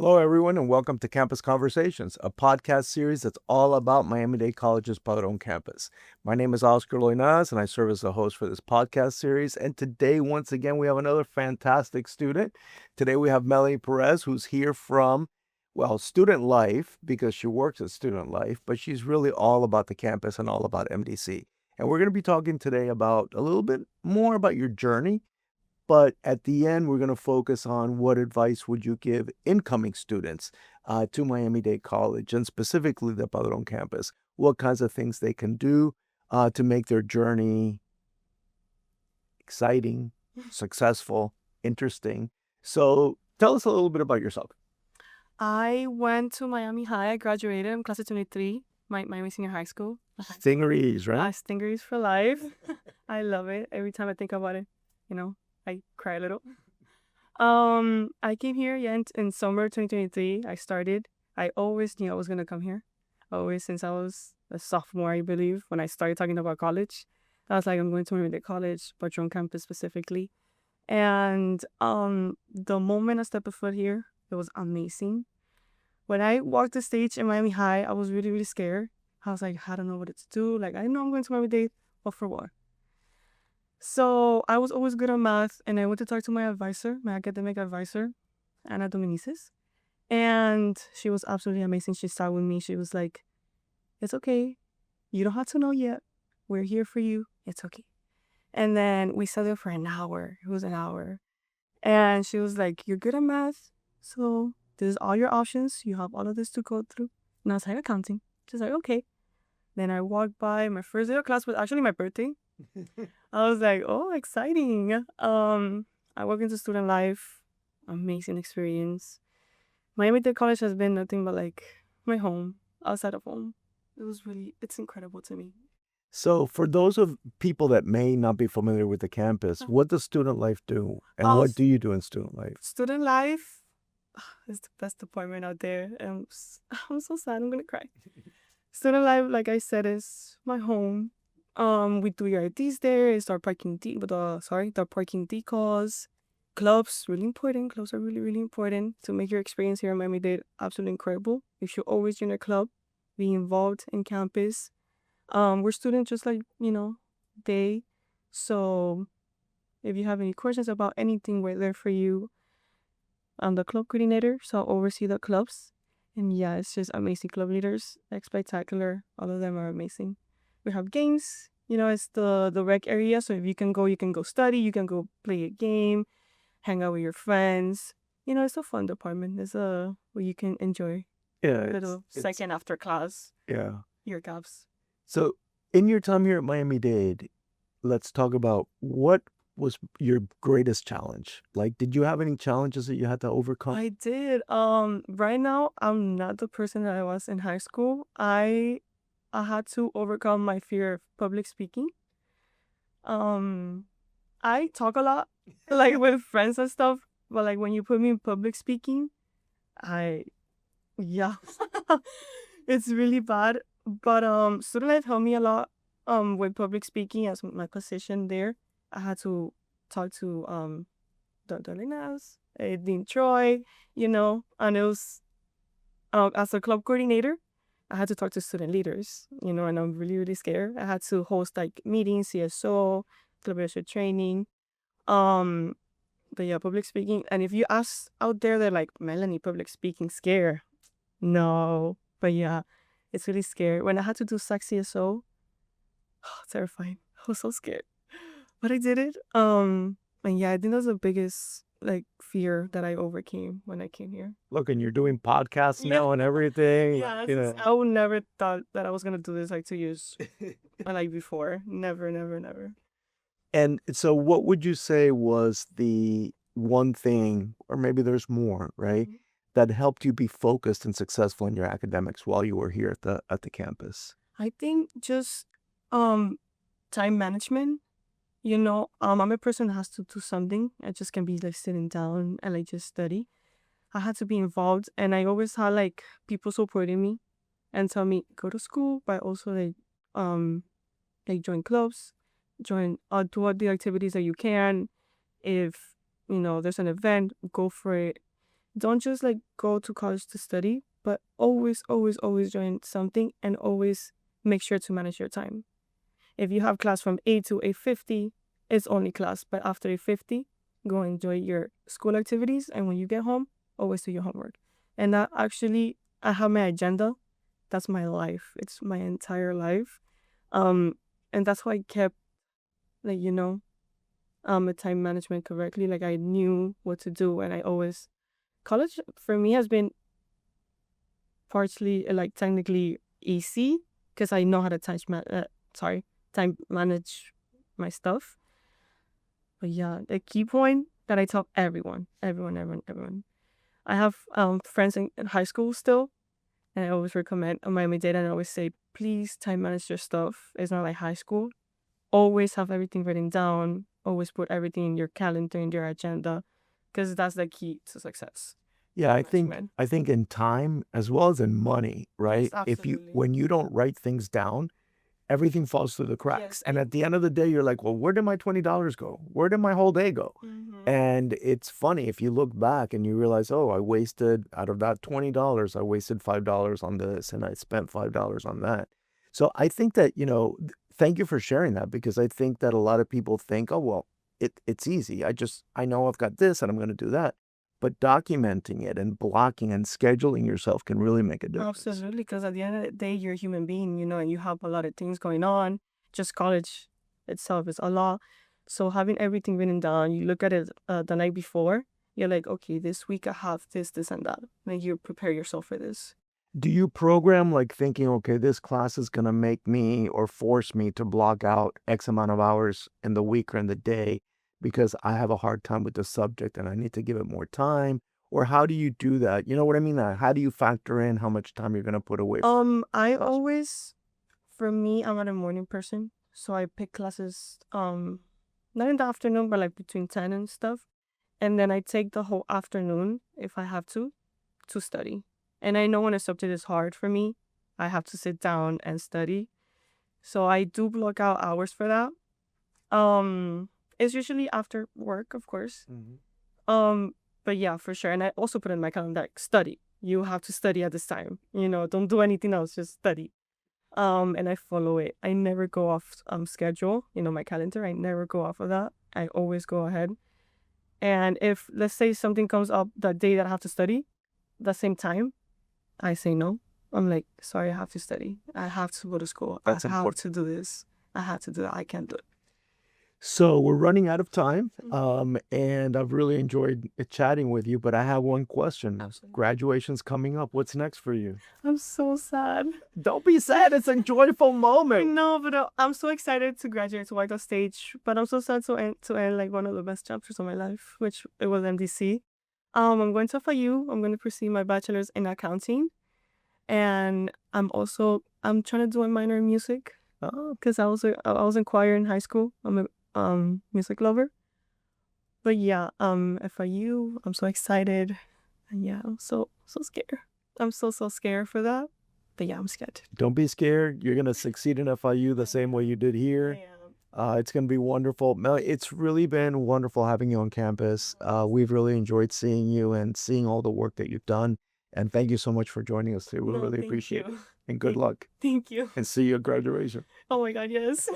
Hello, everyone, and welcome to Campus Conversations, a podcast series that's all about Miami-Dade College's Padrón Campus. My name is Oscar Loinaz, and I serve as the host for this podcast series. And today, once again, we have another fantastic student. Today, we have Melanie Perez, who's here from, student life, because she works at student life, but she's really all about the campus and all about MDC. And we're going to be talking today about a little bit more about your journey. But at the end, we're going to focus on what advice would you give incoming students to Miami-Dade College and specifically the Padrón Campus, what kinds of things they can do to make their journey exciting, successful, interesting. So tell us a little bit about yourself. I went to Miami High. I graduated. I'm class of 23, Miami Senior High School. Stingeries, right? Stingeries for life. I love it. Every time I think about it, I cry a little. I came here in summer 2023. I always knew I was gonna come here. Always since I was a sophomore, I believe, when I started talking about college. I was like, I'm going to Miami-Dade College, Padrón Campus specifically. And the moment I stepped foot here, it was amazing. When I walked the stage in Miami High, I was really, really scared. I was like, I don't know what to do. Like, I know I'm going to Miami-Dade, but for what? So I was always good at math, and I went to talk to my advisor, my academic advisor, Ana Dominices. And she was absolutely amazing. She sat with me. She was like, it's okay. You don't have to know yet. We're here for you. It's okay. And then we sat there for an hour. It was an hour. And she was like, you're good at math. So this is all your options. You have all of this to go through. And I was like, accounting. She's like, okay. Then I walked by. My first day of class was actually my birthday. I was like, oh, exciting. I work into student life. Amazing experience. Miami-Dade College has been nothing but like my home, outside of home. It's incredible to me. So for those of people that may not be familiar with the campus, what does student life do? And what do you do in student life? Student life is the best department out there. I'm so sad. I'm going to cry. Student life, like I said, is my home. We do your IDs there. It's our parking the parking decals. Clubs, really important. Clubs are really, really important to make your experience here in Miami-Dade absolutely incredible. You should always join a club, be involved in campus. We're students just like, they. So if you have any questions about anything, we're there for you. I'm the club coordinator, so I'll oversee the clubs. And yeah, it's just amazing club leaders, like spectacular. All of them are amazing. We have games, it's the rec area. So if you can go study, you can go play a game, hang out with your friends. It's a fun department. It's where you can enjoy little second after class. Yeah. Your gaps. So in your time here at Miami-Dade, let's talk about what was your greatest challenge? Like, did you have any challenges that you had to overcome? I did. Right now, I'm not the person that I was in high school. I had to overcome my fear of public speaking. I talk a lot, like with friends and stuff, but like when you put me in public speaking, it's really bad. But student life helped me a lot with public speaking as my position there. I had to talk to Dr. Linas, Dean Troy, and it was as a club coordinator, I had to talk to student leaders, and I'm really, really scared. I had to host like meetings, CSO, club leadership training. But yeah, public speaking. And if you ask out there, they're like, Melanie, public speaking scare. No. But yeah, it's really scary. When I had to do SAC CSO, terrifying. I was so scared. But I did it. And yeah, I think that's the biggest fear that I overcame when I came here. Look, and you're doing podcasts now and everything. Yeah, I would never thought that I was gonna do this 2 years before. Never, never, never. And so what would you say was the one thing, or maybe there's more, right, that helped you be focused and successful in your academics while you were here at the campus? I think just time management. I'm a person that has to do something. I just can't be sitting down and just study. I had to be involved, and I always had people supporting me and tell me go to school, but also join clubs, do all the activities that you can. If there's an event, go for it. don't just like go to college to study, but always, always, always join something and always make sure to manage your time. If you have class from 8 to 8:50, it's only class. But after 8:50, go enjoy your school activities. And when you get home, always do your homework. And that actually, I have my agenda. That's my life. It's my entire life. And that's why I kept, like, a time management correctly. Like, I knew what to do. And I always, college for me has been partially, like, technically easy because I know how to time manage my stuff. But yeah, the key point that I tell everyone. I have friends in high school still, and I always recommend on Miami Dade, and I always say, please time manage your stuff. It's not like high school. Always have everything written down. Always put everything in your calendar, in your agenda, because that's the key to success. Yeah, I think Management. I think in time as well as in money, right? If absolutely. when you don't write things down, everything falls through the cracks. Yes. And at the end of the day, you're like, well, where did my $20 go? Where did my whole day go? And it's funny if you look back and you realize, oh, I wasted out of that $20, I wasted $5 on this and I spent $5 on that. So I think that, thank you for sharing that, because I think that a lot of people think, oh, well, it's easy. I know I've got this and I'm going to do that. But documenting it and blocking and scheduling yourself can really make a difference. Absolutely, because at the end of the day, you're a human being, and you have a lot of things going on. Just college itself is a lot. So having everything written down, you look at it the night before, you're like, okay, this week I have this, this, and that. And you prepare yourself for this. Do you program like thinking, okay, this class is going to make me or force me to block out X amount of hours in the week or in the day because I have a hard time with the subject and I need to give it more time? Or how do you do that? You know what I mean? How do you factor in how much time you're going to put away? I always, for me, I'm not a morning person. So I pick classes, not in the afternoon, but like between 10 and stuff. And then I take the whole afternoon, if I have to study. And I know when a subject is hard for me, I have to sit down and study. So I do block out hours for that. It's usually after work, of course. But yeah, for sure. And I also put in my calendar, like, study. You have to study at this time. Don't do anything else, just study. And I follow it. I never go off schedule, my calendar. I never go off of that. I always go ahead. And if, let's say, something comes up that day that I have to study, the same time, I say no. I'm like, sorry, I have to study. I have to go to school. That's I have important. to do this. I have to do that. I can't do it. So we're running out of time, and I've really enjoyed chatting with you, but I have one question. Absolutely. Graduation's coming up. What's next for you? I'm so sad. Don't be sad. It's a joyful moment. No, but I'm so excited to graduate to walk the stage. But I'm so sad to end like one of the best chapters of my life, which it was MDC. I'm going to FIU. I'm going to pursue my bachelor's in accounting, and I'm trying to do a minor in music. Because I was in choir in high school. I'm a music lover. But yeah, FIU, I'm so excited. And yeah, I'm so scared. I'm so scared for that. But yeah, I'm scared. Don't be scared. You're going to succeed in FIU the same way you did here. It's going to be wonderful. Mel, it's really been wonderful having you on campus. We've really enjoyed seeing you and seeing all the work that you've done. And thank you so much for joining us today. We really appreciate it. And good luck. Thank you. And see you at graduation. Oh my God, yes.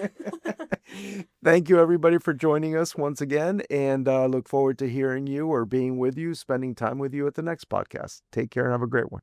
Thank you, everybody, for joining us once again. And look forward to hearing you or being with you, spending time with you at the next podcast. Take care and have a great one.